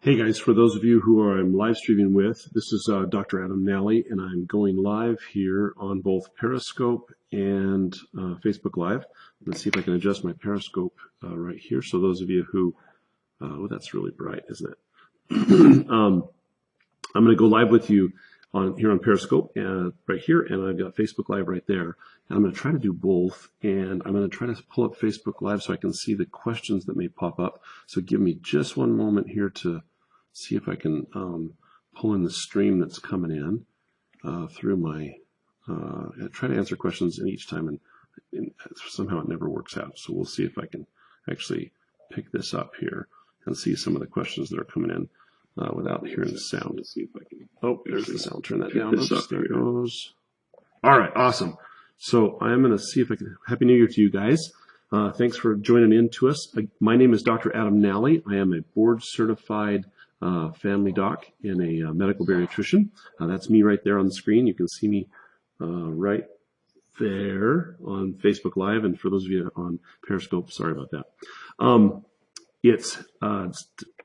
Hey guys, for those of you who I'm live streaming with, this is Dr. Adam Nalley, and I'm going live here on both Periscope and Facebook Live. Let's see if I can adjust my Periscope right here. So those of you who, oh, that's really bright, isn't it? I'm going to go live with you here on Periscope right here, and I've got Facebook Live right there. And I'm going to try to do both, and I'm going to try to pull up Facebook Live so I can see the questions that may pop up. So give me just one moment here to see if I can pull in the stream that's coming in through my, I try to answer questions in each time, and somehow it never works out. So we'll see if I can actually pick this up here and see some of the questions that are coming in without hearing the sound. Let's see if I can, oh, there's the sound. Turn that down. Oops, there it goes. All right, awesome. So I'm going to see if I can, Happy New Year to you guys. Thanks for joining in to us. My name is Dr. Adam Nalley. I am a board certified family doc and a medical bariatrician. That's me right there on the screen. You can see me right there on Facebook Live. And for those of you on Periscope, sorry about that. It's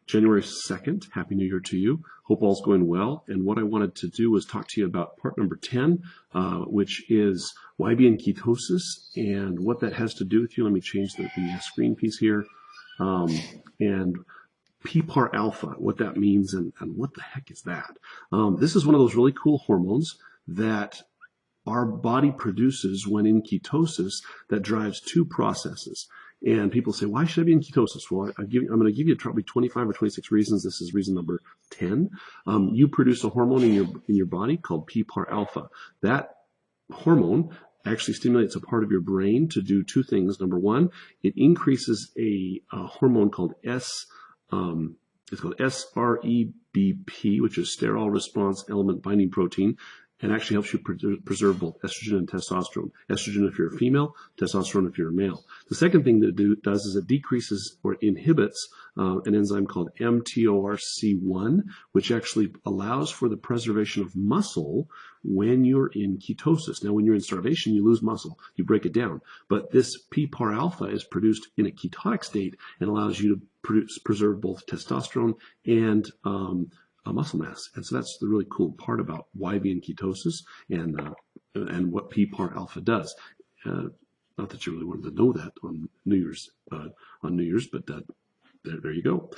January 2nd. Happy New Year to you. Hope all's going well. And what I wanted to do was talk to you about part number 10, which is why be in ketosis and what that has to do with you. Let me change the screen piece here. And PPAR alpha, what that means, and what the heck is that? This is one of those really cool hormones that our body produces when in ketosis that drives two processes. And people say, why should I be in ketosis? Well, I'm going to give you probably 25 or 26 reasons. This is reason number 10. You produce a hormone in your body called PPAR alpha. That hormone actually stimulates a part of your brain to do two things. Number one, it increases a hormone called it's called SREBP, which is sterile response element binding protein, and actually helps you preserve both estrogen and testosterone. Estrogen if you're a female, testosterone if you're a male. The second thing that it does is it decreases or inhibits an enzyme called mTORC1, which actually allows for the preservation of muscle when you're in ketosis. Now, when you're in starvation, you lose muscle. You break it down. But this PPAR alpha is produced in a ketotic state and allows you to preserve both testosterone and muscle mass. And so that's the really cool part about why be in ketosis and what PPAR alpha does. Not that you really wanted to know that on New Year's, but there you go.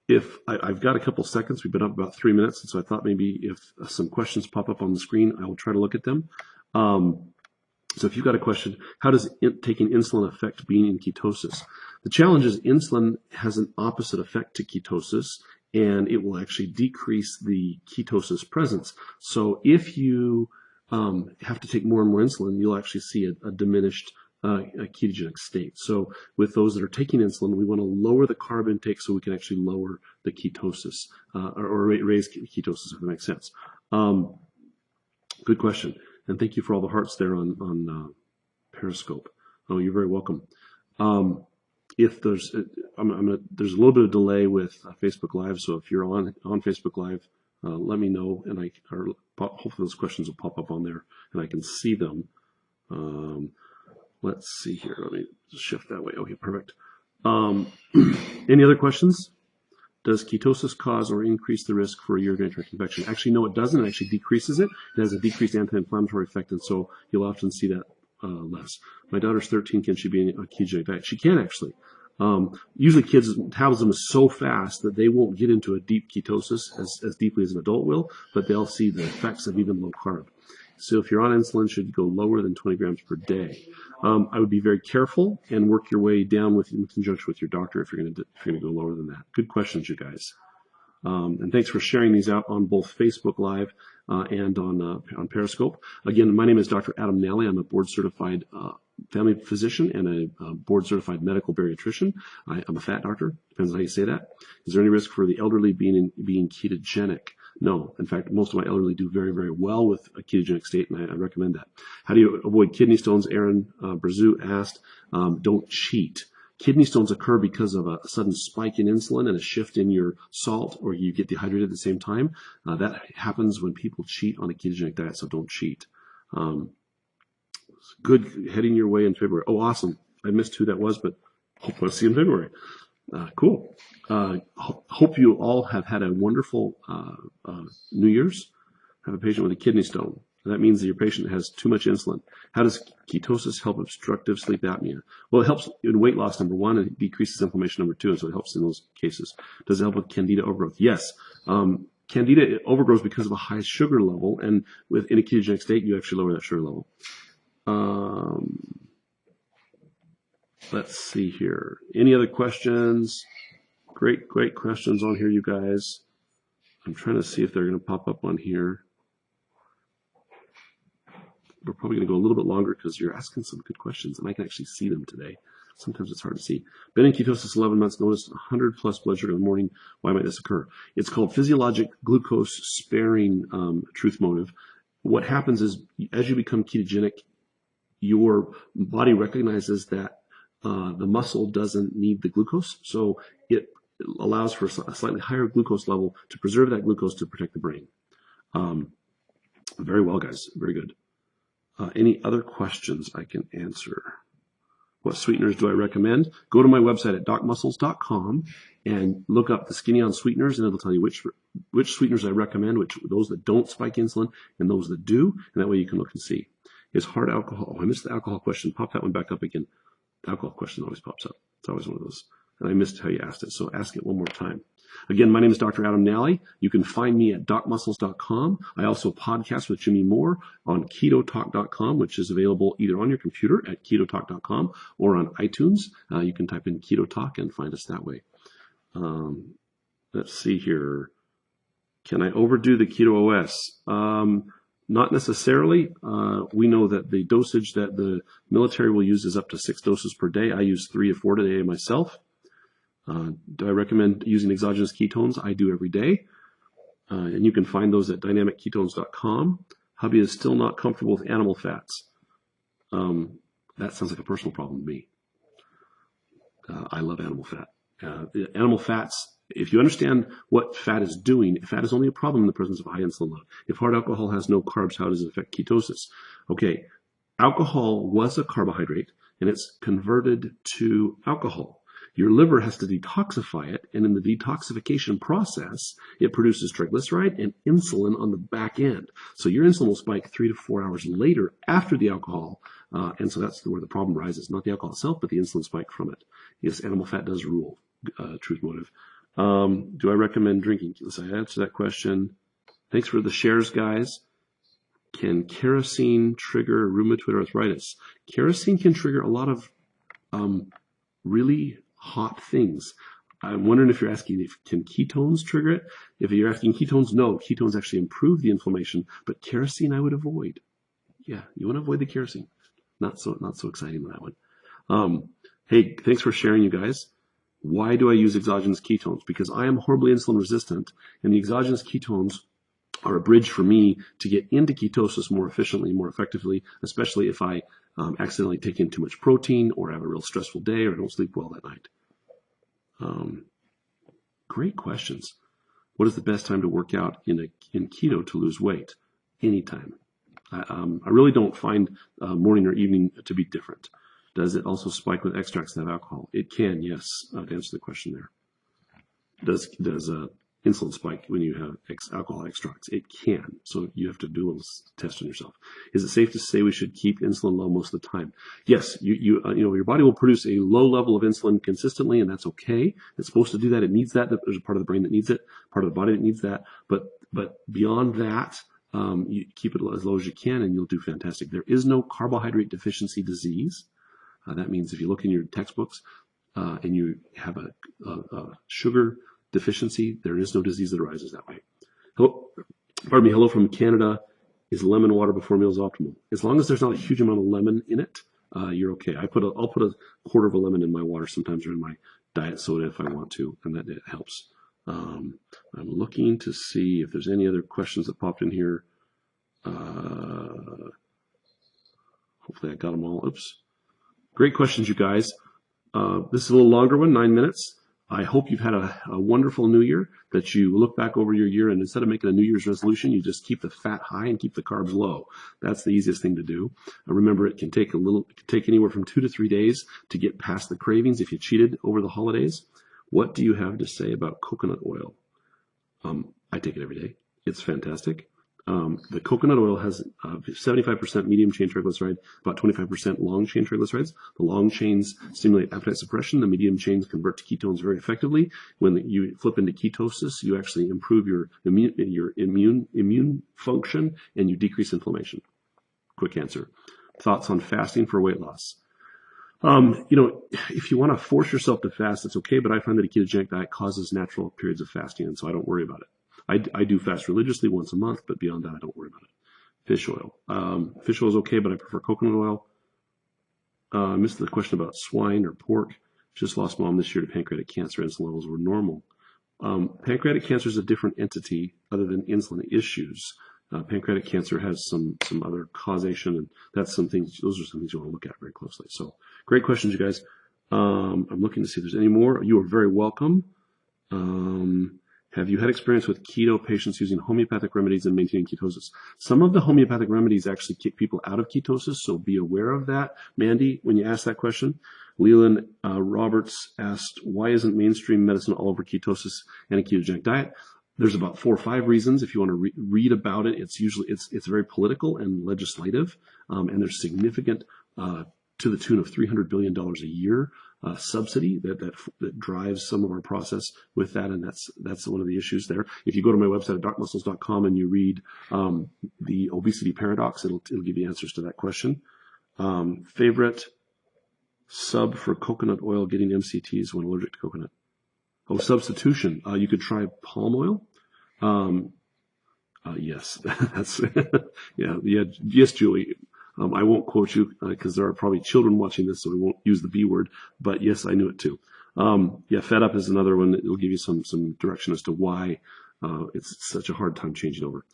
If I've got a couple seconds, we've been up about 3 minutes, and so I thought maybe if some questions pop up on the screen, I will try to look at them. So if you've got a question, how does taking insulin affect being in ketosis? The challenge is insulin has an opposite effect to ketosis, and it will actually decrease the ketosis presence. So if you have to take more and more insulin, you'll actually see a diminished ketogenic state. So with those that are taking insulin, we want to lower the carb intake so we can actually lower the ketosis or raise ketosis, if that makes sense. Good question. And thank you for all the hearts there on Periscope. Oh, you're very welcome. If there's, there's a little bit of delay with Facebook Live, so if you're on Facebook Live, let me know, and hopefully those questions will pop up on there, and I can see them. Let's see here. Let me just shift that way. Okay, perfect. Any other questions? Does ketosis cause or increase the risk for a urinary tract infection? Actually, no, it doesn't. It actually decreases it. It has a decreased anti-inflammatory effect, and so you'll often see that less. My daughter's 13. Can she be in a ketogenic diet? She can, actually. Usually kids' metabolism is so fast that they won't get into a deep ketosis as deeply as an adult will, but they'll see the effects of even low carb. So if you're on insulin, should you go lower than 20 grams per day? I would be very careful and work your way down in conjunction with your doctor if you're going to go lower than that. Good questions, you guys. And thanks for sharing these out on both Facebook Live and on Periscope. Again, my name is Dr. Adam Nalley. I'm a board-certified family physician and a board-certified medical bariatrician. I'm a fat doctor. Depends on how you say that. Is there any risk for the elderly being ketogenic? No. In fact, most of my elderly do very, very well with a ketogenic state, and I recommend that. How do you avoid kidney stones? Aaron Brazu asked. Don't cheat. Kidney stones occur because of a sudden spike in insulin and a shift in your salt, or you get dehydrated at the same time. That happens when people cheat on a ketogenic diet, so don't cheat. Good, heading your way in February. Oh, awesome. I missed who that was, but hope I'll see you in February. Cool. Hope you all have had a wonderful New Year's. I have a patient with a kidney stone. That means that your patient has too much insulin. How does ketosis help obstructive sleep apnea? Well, it helps in weight loss, number one, and it decreases inflammation, number two, and so it helps in those cases. Does it help with candida overgrowth? Yes. Candida overgrows because of a high sugar level, and in a ketogenic state, you actually lower that sugar level. Let's see here. Any other questions? Great questions on here, you guys. I'm trying to see if they're going to pop up on here. We're probably going to go a little bit longer because you're asking some good questions, and I can actually see them today. Sometimes it's hard to see. Been in ketosis 11 months, noticed 100 plus blood sugar in the morning. Why might this occur? It's called physiologic glucose sparing truth motive. What happens is, as you become ketogenic, your body recognizes that the muscle doesn't need the glucose, so it allows for a slightly higher glucose level to preserve that glucose to protect the brain. Very well, guys. Very good. Any other questions I can answer? What sweeteners do I recommend? Go to my website at docmuscles.com and look up the Skinny on sweeteners, and it'll tell you which sweeteners I recommend, those that don't spike insulin and those that do, and that way you can look and see. Is hard alcohol? Oh, I missed the alcohol question. Pop that one back up again. The alcohol question always pops up. It's always one of those. And I missed how you asked it, so ask it one more time. Again, my name is Dr. Adam Nalley. You can find me at docmuscles.com. I also podcast with Jimmy Moore on ketotalk.com, which is available either on your computer at ketotalk.com or on iTunes. You can type in Keto Talk and find us that way. Let's see here. Can I overdo the Keto OS? Not necessarily. We know that the dosage that the military will use is up to 6 doses per day. I use 3 to 4 today myself. Do I recommend using exogenous ketones? I do every day. And you can find those at dynamicketones.com. Hubby is still not comfortable with animal fats. That sounds like a personal problem to me. I love animal fat. Animal fats, if you understand what fat is doing, fat is only a problem in the presence of a high insulin load. If hard alcohol has no carbs, how does it affect ketosis? Okay, alcohol was a carbohydrate, and it's converted to alcohol. Your liver has to detoxify it, and in the detoxification process, it produces triglyceride and insulin on the back end. So your insulin will spike 3 to 4 hours later after the alcohol, and so that's where the problem rises. Not the alcohol itself, but the insulin spike from it. Yes, animal fat does rule, truth motive. Do I recommend drinking? Let's answer that question. Thanks for the shares, guys. Can kerosene trigger rheumatoid arthritis? Kerosene can trigger a lot of really hot things. I'm wondering if you're asking if can ketones trigger it. If you're asking ketones, no. Ketones actually improve the inflammation, but kerosene I would avoid. Yeah, you want to avoid the kerosene. Not so exciting with that one. Hey, thanks for sharing, you guys. Why do I use exogenous ketones? Because I am horribly insulin resistant, and the exogenous ketones are a bridge for me to get into ketosis more efficiently, more effectively, especially if I accidentally take in too much protein or have a real stressful day or don't sleep well that night. Great questions. What is the best time to work out in keto to lose weight? Anytime. I really don't find morning or evening to be different. Does it also spike with extracts that have alcohol? It can, yes, to answer the question there. Does insulin spike when you have alcohol extracts? It can, so you have to do a little test on yourself. Is it safe to say we should keep insulin low most of the time? Yes, your body will produce a low level of insulin consistently, and that's okay. It's supposed to do that. It needs that. There's a part of the brain that needs it, part of the body that needs that. But beyond that, you keep it as low as you can, and you'll do fantastic. There is no carbohydrate deficiency disease. That means if you look in your textbooks and you have a sugar deficiency, there is no disease that arises that way. Hello from Canada. Is lemon water before meals optimal? As long as there's not a huge amount of lemon in it, you're okay. I'll put a quarter of a lemon in my water sometimes, or in my diet soda if I want to, and that it helps. I'm looking to see if there's any other questions that popped in here. Hopefully I got them all. Oops. Great questions, you guys. This is a little longer one, 9 minutes. I hope you've had a wonderful new year, that you look back over your year and instead of making a New Year's resolution, you just keep the fat high and keep the carbs low. That's the easiest thing to do. Remember, it can take anywhere from 2 to 3 days to get past the cravings if you cheated over the holidays. What do you have to say about coconut oil? I take it every day. It's fantastic. The coconut oil has 75% medium chain triglyceride, about 25% long chain triglycerides. The long chains stimulate appetite suppression. The medium chains convert to ketones very effectively. When you flip into ketosis, you actually improve your immune function and you decrease inflammation. Quick answer. Thoughts on fasting for weight loss? If you want to force yourself to fast, it's okay, but I find that a ketogenic diet causes natural periods of fasting, and so I don't worry about it. I do fast religiously once a month, but beyond that, I don't worry about it. Fish oil. Fish oil is okay, but I prefer coconut oil. I missed the question about swine or pork. Just lost mom this year to pancreatic cancer. Insulin levels were normal. Pancreatic cancer is a different entity other than insulin issues. Pancreatic cancer has some other causation, and those are some things you want to look at very closely. So great questions, you guys. I'm looking to see if there's any more. You are very welcome. Have you had experience with keto patients using homeopathic remedies and maintaining ketosis? Some of the homeopathic remedies actually kick people out of ketosis, so be aware of that. Mandy, when you ask that question. Leland Roberts asked, why isn't mainstream medicine all over ketosis and a ketogenic diet? There's about 4 or 5 reasons. If you want to read about it, it's very political and legislative, and there's significant to the tune of $300 billion a year subsidy that drives some of our process with that, and that's one of the issues there. If you go to my website at darkmuscles.com and you read the obesity paradox, it'll give you answers to that question. Favorite sub for coconut oil getting MCTs when allergic to coconut? Oh, substitution. You could try palm oil. Yes, that's yeah. Yes, Julie. I won't quote you because there are probably children watching this, so we won't use the B word. But yes, I knew it too. Fed up is another one that will give you some direction as to why it's such a hard time changing over.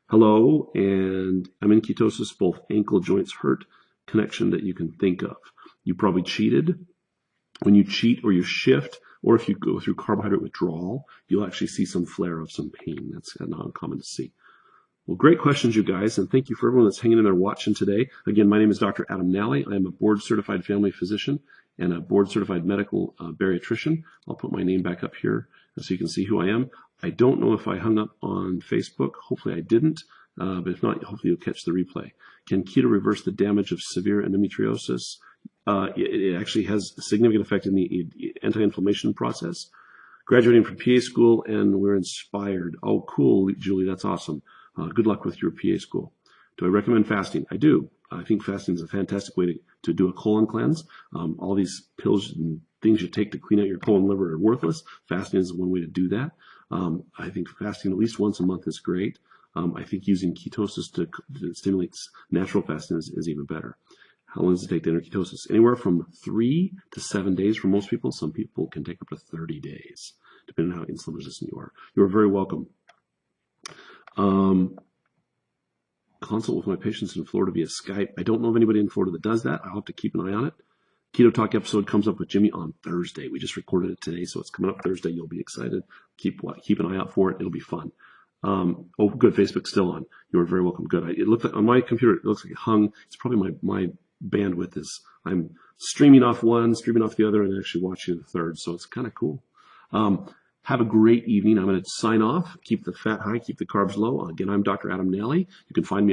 Hello, and I'm in ketosis. Both ankle joints hurt. Connection that you can think of. You probably cheated. When you cheat or you shift, or if you go through carbohydrate withdrawal, you'll actually see some flare of some pain. That's not uncommon to see. Well, great questions, you guys, and thank you for everyone that's hanging in there watching today. Again, my name is Dr. Adam Nalley. I am a board-certified family physician and a board-certified medical bariatrician. I'll put my name back up here so you can see who I am. I don't know if I hung up on Facebook. Hopefully I didn't, but if not, hopefully you'll catch the replay. Can keto reverse the damage of severe endometriosis? It actually has a significant effect in the anti-inflammation process. Graduating from PA school, and we're inspired. Oh, cool, Julie, that's awesome. Good luck with your PA school. Do I recommend fasting? I do. I think fasting is a fantastic way to do a colon cleanse. All these pills and things you take to clean out your colon and liver are worthless. Fasting is one way to do that. I think fasting at least once a month is great. I think using ketosis to stimulate natural fasting is even better. How long does it take to enter ketosis? Anywhere from 3 to 7 days for most people. Some people can take up to 30 days, depending on how insulin resistant you are. You are very welcome. Consult with my patients in Florida via Skype. I don't know of anybody in Florida that does that. I'll have to keep an eye on it. Keto Talk episode comes up with Jimmy on Thursday. We just recorded it today, so it's coming up Thursday. You'll be excited. Keep an eye out for it. It'll be fun. Oh, good. Facebook's still on. You are very welcome. Good. It looked like on my computer, it looks like it hung. It's probably my bandwidth is, I'm streaming off one, streaming off the other, and actually watching the third. So it's kind of cool. Have a great evening. I'm going to sign off. Keep the fat high, keep the carbs low. Again, I'm Dr. Adam Nalley. You can find me at